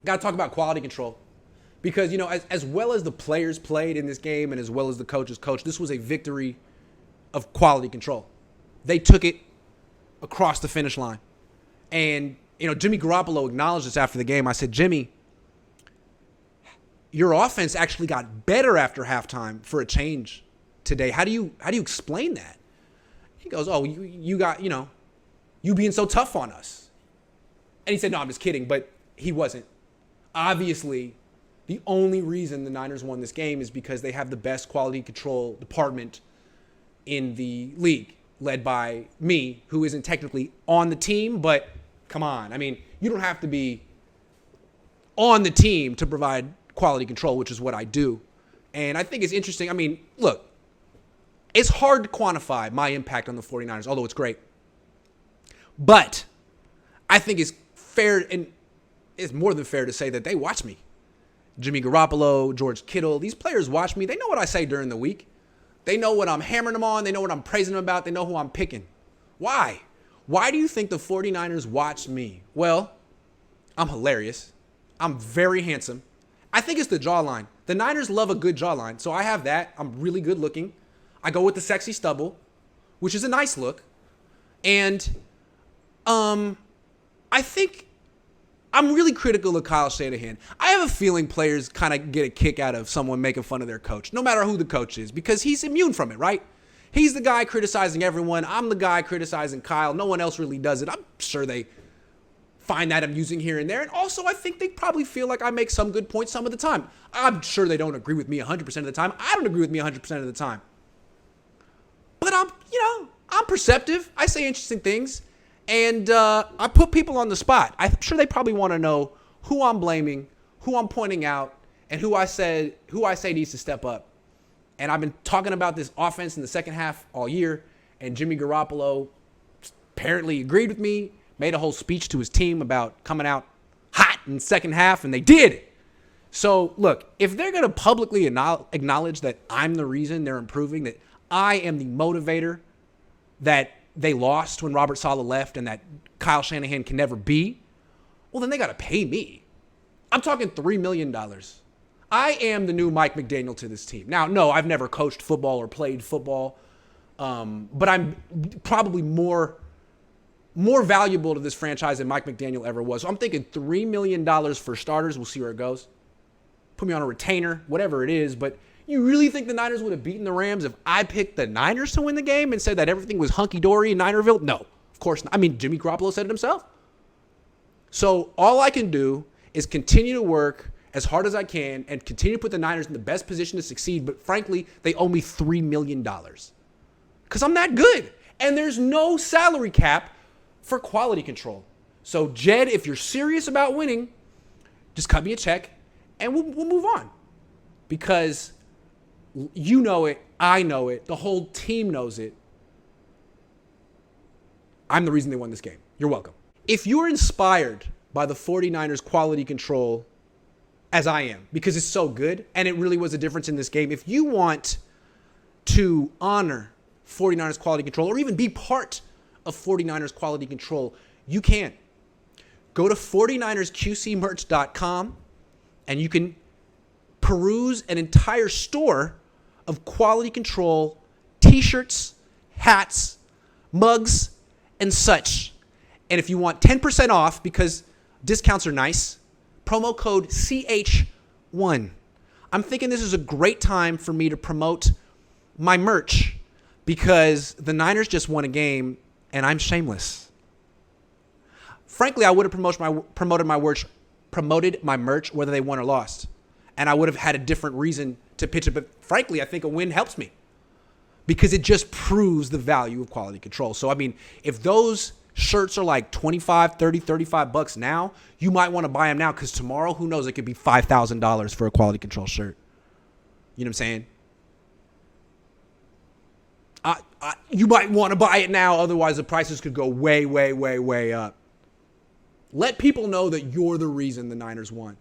Got to talk about quality control. Because, as well as the players played in this game and as well as the coaches coached, this was a victory of quality control. They took it across the finish line. And, Jimmy Garoppolo acknowledged this after the game. I said, Jimmy, your offense actually got better after halftime for a change today. How do you explain that? He goes, oh, you got, you being so tough on us. And he said, no, I'm just kidding. But he wasn't. Obviously, the only reason the Niners won this game is because they have the best quality control department in the league, led by me, who isn't technically on the team, but come on. I mean, you don't have to be on the team to provide quality control, which is what I do. And I think it's interesting. I mean, look, it's hard to quantify my impact on the 49ers, although it's great. But I think it's fair, and it's more than fair to say that they watch me. Jimmy Garoppolo, George Kittle, these players watch me. They know what I say during the week. They know what I'm hammering them on. They know what I'm praising them about. They know who I'm picking. Why? Why do you think the 49ers watch me? Well, I'm hilarious. I'm very handsome. I think it's the jawline. The Niners love a good jawline, so I have that. I'm really good looking. I go with the sexy stubble, which is a nice look. And I think I'm really critical of Kyle Shanahan. I have a feeling players kind of get a kick out of someone making fun of their coach, no matter who the coach is, because he's immune from it, right? He's the guy criticizing everyone. I'm the guy criticizing Kyle. No one else really does it. I'm sure they find that amusing here and there. And also, I think they probably feel like I make some good points some of the time. I'm sure they don't agree with me 100% of the time. I don't agree with me 100% of the time. But I'm perceptive. I say interesting things. And I put people on the spot. I'm sure they probably want to know who I'm blaming, who I'm pointing out, and who I say needs to step up. And I've been talking about this offense in the second half all year, and Jimmy Garoppolo apparently agreed with me, made a whole speech to his team about coming out hot in the second half, and they did. So, look, if they're going to publicly acknowledge that I'm the reason they're improving, that I am the motivator that they lost when Robert Saleh left and that Kyle Shanahan can never be, well, then they got to pay me. I'm talking $3 million. I am the new Mike McDaniel to this team. Now, no, I've never coached football or played football, but I'm probably more valuable to this franchise than Mike McDaniel ever was. So I'm thinking $3 million for starters. We'll see where it goes. Put me on a retainer, whatever it is, but you really think the Niners would have beaten the Rams if I picked the Niners to win the game and said that everything was hunky-dory in Ninerville? No, of course not. I mean, Jimmy Garoppolo said it himself. So all I can do is continue to work as hard as I can and continue to put the Niners in the best position to succeed. But frankly, they owe me $3 million because I'm that good. And there's no salary cap for quality control. So Jed, if you're serious about winning, just cut me a check and we'll move on. Because you know it, I know it, the whole team knows it. I'm the reason they won this game. You're welcome. If you're inspired by the 49ers quality control, as I am, because it's so good, and it really was a difference in this game, if you want to honor 49ers quality control or even be part of 49ers quality control, you can. Go to 49ersqcmerch.com and you can peruse an entire store of quality control t-shirts, hats, mugs, and such. And if you want 10% off, because discounts are nice, promo code CH1. I'm thinking this is a great time for me to promote my merch because the Niners just won a game and I'm shameless. Frankly, I would have promoted my merch whether they won or lost. And I would have had a different reason to pitch it. But frankly, I think a win helps me because it just proves the value of quality control. So, I mean, if those shirts are like $25, $30, $35 now, you might want to buy them now because tomorrow, who knows, it could be $5,000 for a quality control shirt. You know what I'm saying? You might want to buy it now. Otherwise, the prices could go way, way, way, way up. Let people know that you're the reason the Niners won.